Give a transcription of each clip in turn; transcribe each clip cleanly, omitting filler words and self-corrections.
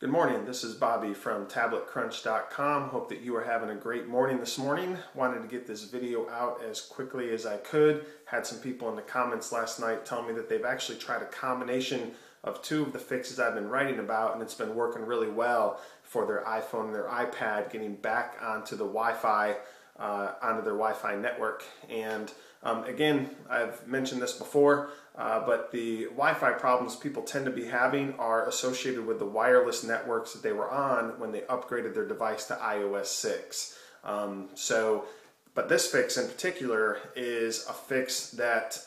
Good morning, this is Bobby from tabletcrunch.com. Hope that you are having a great morning this morning. Wanted to get this video out as quickly as I could. Had some people in the comments last night tell me that they've actually tried a combination of two of the fixes I've been writing about, and it's been working really well for their iPhone and their iPad, getting back onto the Wi-Fi, onto their Wi-Fi network. And again, I've mentioned this before, but the Wi-Fi problems people tend to be having are associated with the wireless networks that they were on when they upgraded their device to iOS 6. But this fix in particular is a fix that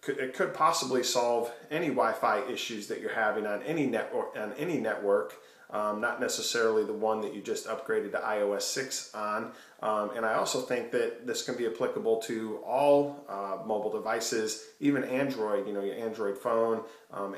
could possibly solve any Wi-Fi issues that you're having on any network. Not necessarily the one that you just upgraded to iOS 6 on. And I also think that this can be applicable to all mobile devices, even Android, your Android phone,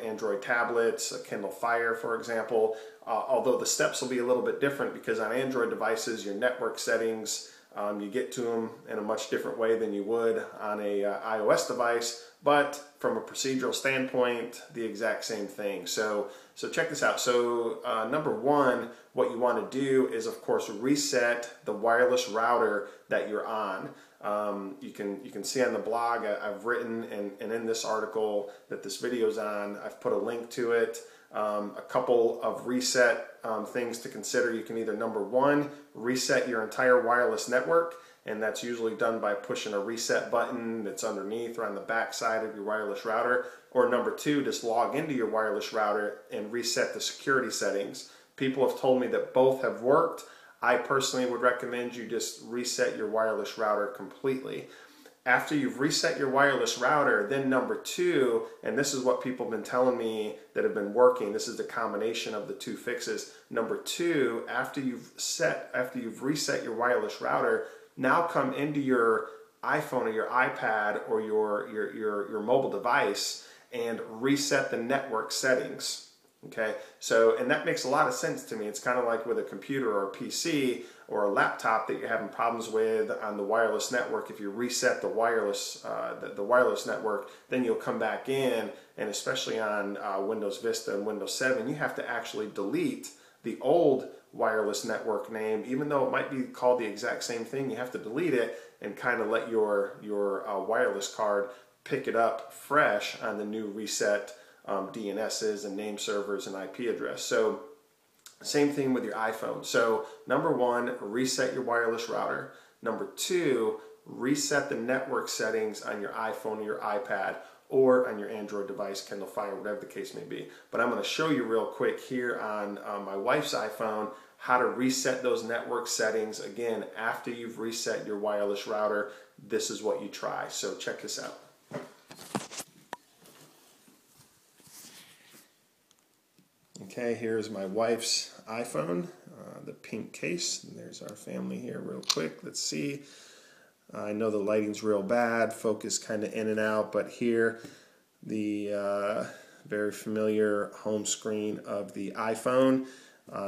Android tablets, a Kindle Fire, for example. Although the steps will be a little bit different because on Android devices, your network settings, you get to them in a much different way than you would on a iOS device, but from a procedural standpoint, the exact same thing. So check this out. So number one, what you want to do is, of course, reset the wireless router that you're on. You can see on the blog I've written, and in this article that this video is on, I've put a link to it. A couple of reset things to consider. You can either, number one, reset your entire wireless network, and that's usually done by pushing a reset button that's underneath or on the back side of your wireless router. Or number two, just log into your wireless router and reset the security settings. People have told me that both have worked. I personally would recommend you just reset your wireless router completely. After you've reset your wireless router, then number two, and this is what people have been telling me that have been working, this is the combination of the two fixes. Number two, after you've reset your wireless router, now come into your iPhone or your iPad or your mobile device and reset the network settings. Okay, so, and that makes a lot of sense to me. It's kind of like with a computer or a PC or a laptop that you're having problems with on the wireless network. If you reset the wireless network, then you'll come back in, and especially on Windows Vista and Windows 7, you have to actually delete the old wireless network name. Even though it might be called the exact same thing, you have to delete it and kind of let your wireless card pick it up fresh on the new reset DNSs and name servers and IP address. So same thing with your iPhone. So number one, reset your wireless router. Number two, reset the network settings on your iPhone or your iPad or on your Android device, Kindle Fire, whatever the case may be. But I'm going to show you real quick here on my wife's iPhone how to reset those network settings. Again, after you've reset your wireless router, this is what you try. So check this out. Okay, here's my wife's iPhone, the pink case. And there's our family here real quick. Let's see. I know the lighting's real bad, focus kind of in and out, but here the very familiar home screen of the iPhone.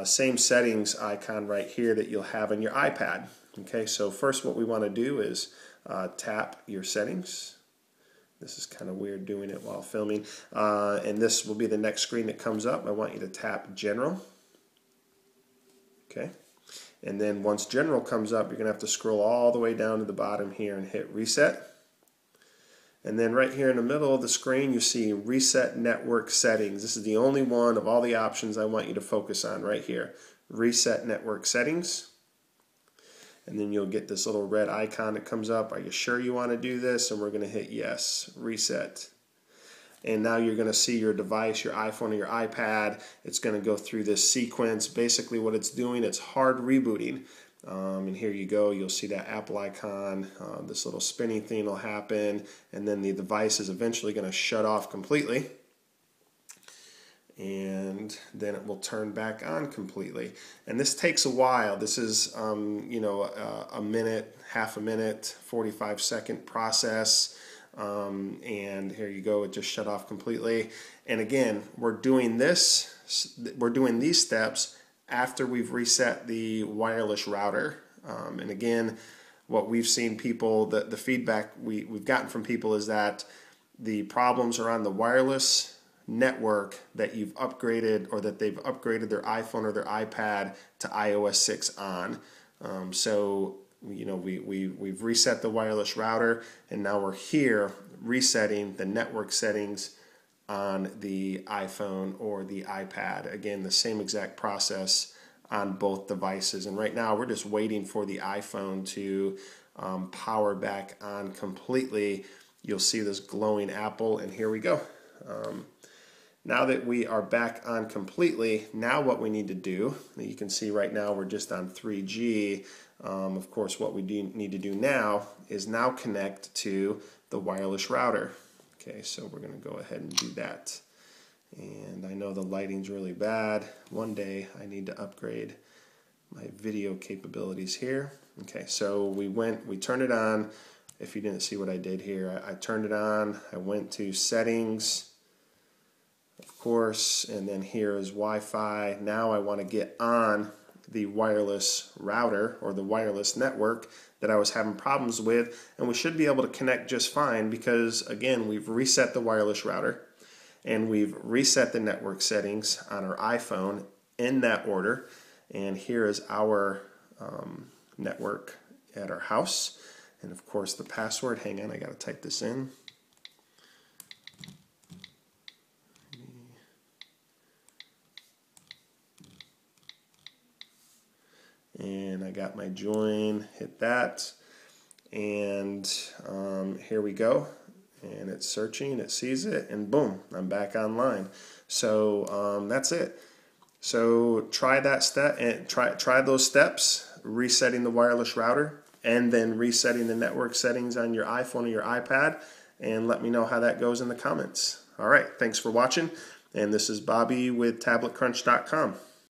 Same settings icon right here that you'll have on your iPad. Okay, so first what we want to do is tap your settings. This is kind of weird doing it while filming. And this will be the next screen that comes up. I want you to tap General. Okay. And then once General comes up, you're going to have to scroll all the way down to the bottom here and hit Reset. And then right here in the middle of the screen, you see Reset Network Settings. This is the only one of all the options I want you to focus on right here. Reset Network Settings. And then you'll get this little red icon that comes up. Are you sure you want to do this? And we're going to hit yes, reset. And now you're going to see your device, your iPhone or your iPad. It's going to go through this sequence. Basically what it's doing, it's hard rebooting. And here you go. You'll see that Apple icon. This little spinning thing will happen. And then the device is eventually going to shut off completely. And then it will turn back on completely. And this takes a while. This is, a minute, half a minute, 45-second process. And here you go. It just shut off completely. And again, we're doing these steps after we've reset the wireless router. And again, what we've seen people, the feedback we've gotten from people is that the problems are on the wireless network that you've upgraded or that they've upgraded their iPhone or their iPad to iOS 6 on. So you know, we've reset the wireless router, and now we're here resetting the network settings on the iPhone or the iPad. Again, the same exact process on both devices. And right now we're just waiting for the iPhone to power back on completely. You'll see this glowing apple, and here we go. Now that we are back on completely, now what we need to do, you can see right now we're just on 3G. Of course, what we need to do now is now connect to the wireless router. Okay, so we're going to go ahead and do that. And I know the lighting's really bad. One day I need to upgrade my video capabilities here. Okay, so we turned it on. If you didn't see what I did here, I turned it on. I went to settings, of course, and then here is Wi-Fi. Now I want to get on the wireless router or the wireless network that I was having problems with, and we should be able to connect just fine because, again, we've reset the wireless router and we've reset the network settings on our iPhone in that order. And here is our network at our house, and of course the password. Hang on, I got to type this in. And I got my join, hit that, and here we go. And it's searching, it sees it, and boom, I'm back online. So that's it. So try that step, and try those steps, resetting the wireless router, and then resetting the network settings on your iPhone or your iPad, and let me know how that goes in the comments. All right, thanks for watching, and this is Bobby with TabletCrunch.com.